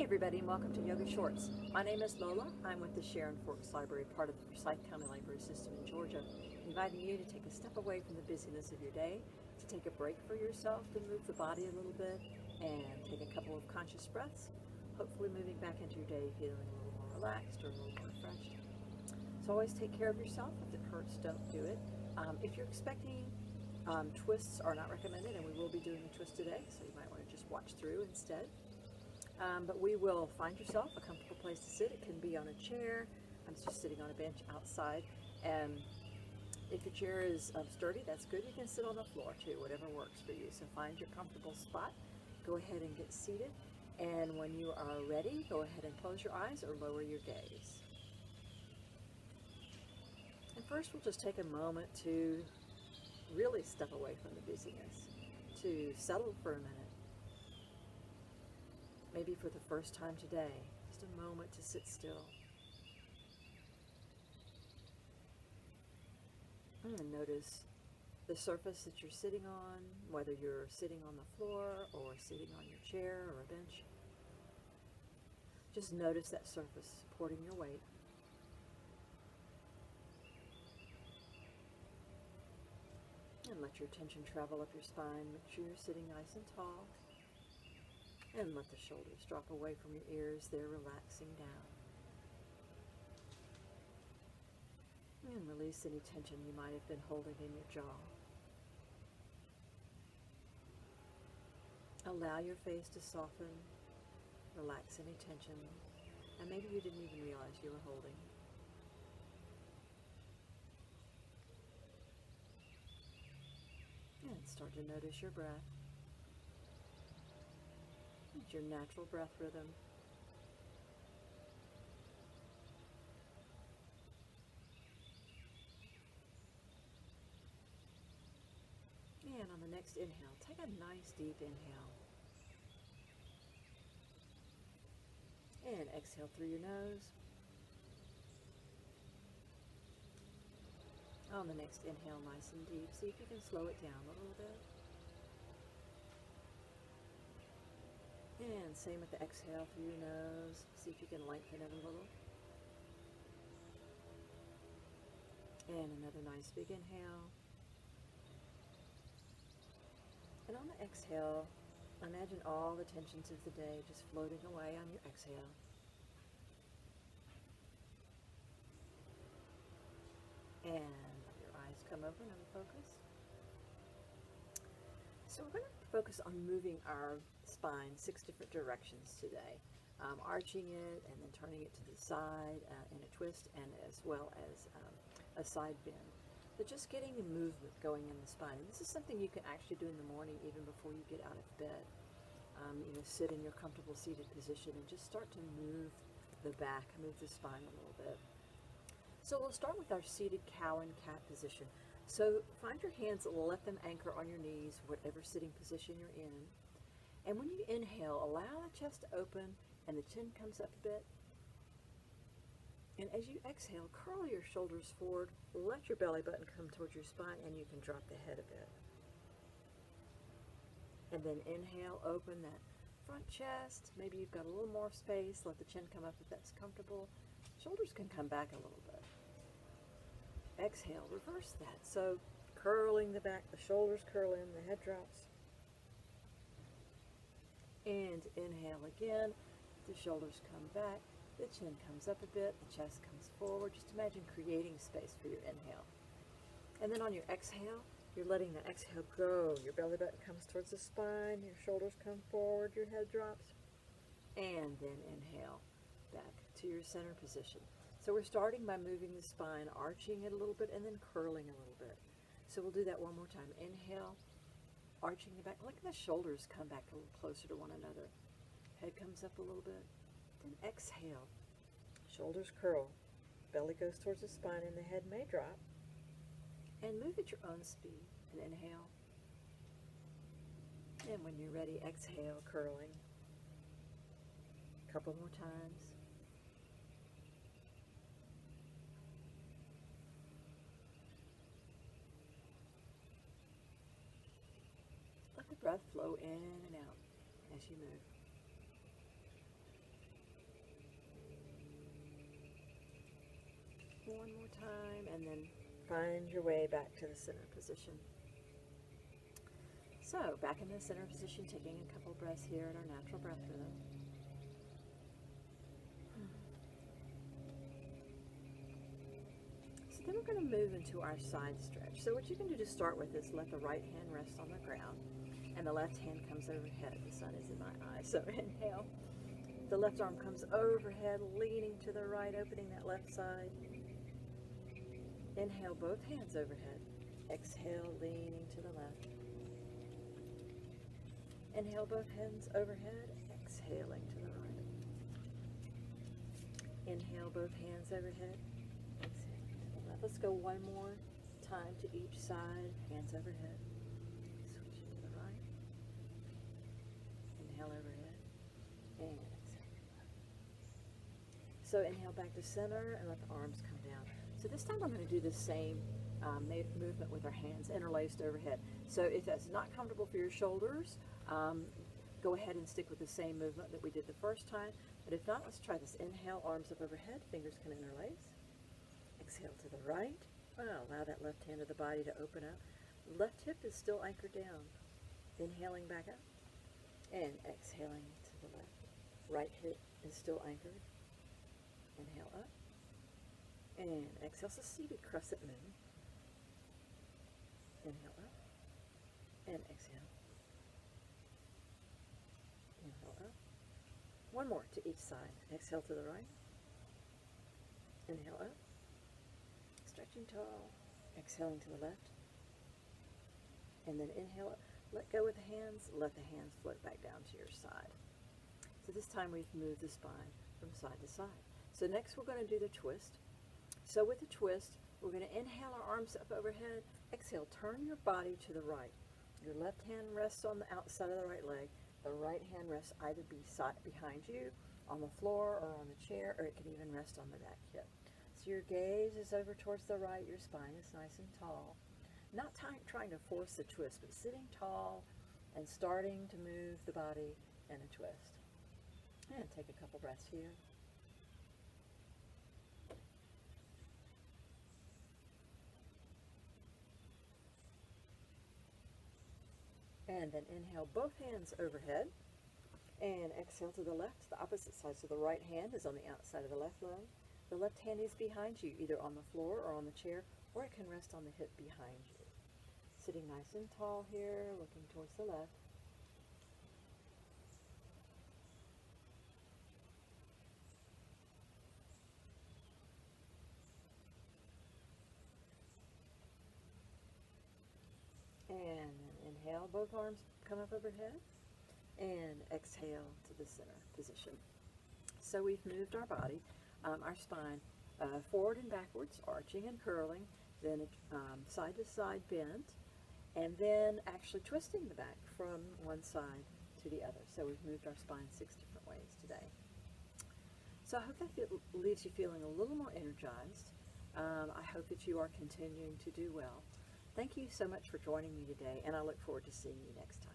Hey everybody, and welcome to Yoga Shorts. My name is Lola. I'm with the Sharon Forks Library, part of the Forsyth County Library System in Georgia, inviting you to take a step away from the busyness of your day, to take a break for yourself, to move the body a little bit, and take a couple of conscious breaths, hopefully moving back into your day feeling a little more relaxed or a little more refreshed. So always take care of yourself. If it hurts, don't do it. If you're expecting twists are not recommended, and we will be doing a twist today, so you might want to just watch through instead. But we will find yourself a comfortable place to sit. It can be on a chair. I'm just sitting on a bench outside. And if your chair is sturdy, that's good. You can sit on the floor too, whatever works for you. So find your comfortable spot. Go ahead and get seated. And when you are ready, go ahead and close your eyes or lower your gaze. And first, we'll just take a moment to really step away from the busyness, to settle for a minute. Maybe for the first time today, just a moment to sit still. And notice the surface that you're sitting on, whether you're sitting on the floor or sitting on your chair or a bench. Just notice that surface supporting your weight. And let your attention travel up your spine. Make sure you're sitting nice and tall. And let the shoulders drop away from your ears. They're relaxing down. And release any tension you might have been holding in your jaw. Allow your face to soften. Relax any tension. And maybe you didn't even realize you were holding. And start to notice your breath. It's your natural breath rhythm. And on the next inhale, take a nice deep inhale. And exhale through your nose. On the next inhale, nice and deep. See if you can slow it down a little bit. And same with the exhale through your nose. See if you can lengthen it a little. And another nice big inhale. And on the exhale, imagine all the tensions of the day just floating away on your exhale. And let your eyes come open and focus. So we're going to focus on moving our spine 6 different directions today. Arching it and then turning it to the side in a twist, and as well as a side bend. But just getting the movement going in the spine. And this is something you can actually do in the morning even before you get out of bed. Sit in your comfortable seated position and just start to move the back, move the spine a little bit. So we'll start with our seated cow and cat position. So find your hands, let them anchor on your knees, whatever sitting position you're in. And when you inhale, allow the chest to open and the chin comes up a bit. And as you exhale, curl your shoulders forward, let your belly button come towards your spine, and you can drop the head a bit. And then inhale, open that front chest. Maybe you've got a little more space. Let the chin come up if that's comfortable. Shoulders can come back a little bit. Exhale, reverse that. So curling the back, the shoulders curl in, the head drops. And inhale again, the shoulders come back, the chin comes up a bit, the chest comes forward. Just imagine creating space for your inhale. And then on your exhale, you're letting the exhale go. Your belly button comes towards the spine, your shoulders come forward, your head drops. And then inhale back to your center position. So we're starting by moving the spine, arching it a little bit, and then curling a little bit. So we'll do that one more time. Inhale, arching the back. Look at the shoulders come back a little closer to one another. Head comes up a little bit. Then exhale, shoulders curl, belly goes towards the spine, and the head may drop. And move at your own speed. And inhale. And when you're ready, exhale, curling. A couple more times. Let the breath flow in and out as you move. one more time, and then find your way back to the center position. So, back in the center position, taking a couple breaths here at our natural breath rhythm. So then we're going to move into our side stretch. So what you can do to start with is let the right hand rest on the ground, and the left hand comes overhead. The sun is in my eyes, so inhale. The left arm comes overhead, leaning to the right, opening that left side. Inhale, both hands overhead. Exhale, leaning to the left. Inhale, both hands overhead, exhaling to the right. Inhale, both hands overhead, exhaling to the left. Let's go one more time to each side, hands overhead. Switching to the right. Inhale overhead, and exhale to the left. So inhale back to center and let the arms come down. So this time I'm going to do the same movement with our hands interlaced overhead. So if that's not comfortable for your shoulders, go ahead and stick with the same movement that we did the first time. But if not, let's try this. Inhale, arms up overhead, fingers can interlace. Exhale to the right. Allow that left hand of the body to open up. Left hip is still anchored down. Inhaling back up and exhaling to the left. Right hip is still anchored. Inhale up and exhale. So seated crescent moon. Inhale up and exhale. Inhale up. One more to each side. Exhale to the right. Inhale up. Stretching tall. Exhaling to the left. And then inhale up. Let go with the hands. Let the hands float back down to your side. So this time we've moved the spine from side to side. So next we're going to do the twist. So with the twist, we're going to inhale our arms up overhead. Exhale, turn your body to the right. Your left hand rests on the outside of the right leg. The right hand rests either behind you, on the floor, or on the chair, or it can even rest on the back hip. So your gaze is over towards the right. Your spine is nice and tall. Not trying to force the twist, but sitting tall and starting to move the body in a twist. And take a couple breaths here. And then inhale both hands overhead and exhale to the left, the opposite side. So the right hand is on the outside of the left leg. The left hand is behind you, either on the floor or on the chair, or it can rest on the hip behind you. Sitting nice and tall here, looking towards the left. And inhale, both arms come up overhead, and exhale to the center position. So we've moved our body, our spine, forward and backwards, arching and curling, then side to side bent, and then actually twisting the back from one side to the other. So we've moved our spine 6 different ways today. So I hope that leaves you feeling a little more energized. I hope that you are continuing to do well. Thank you so much for joining me today, and I look forward to seeing you next time.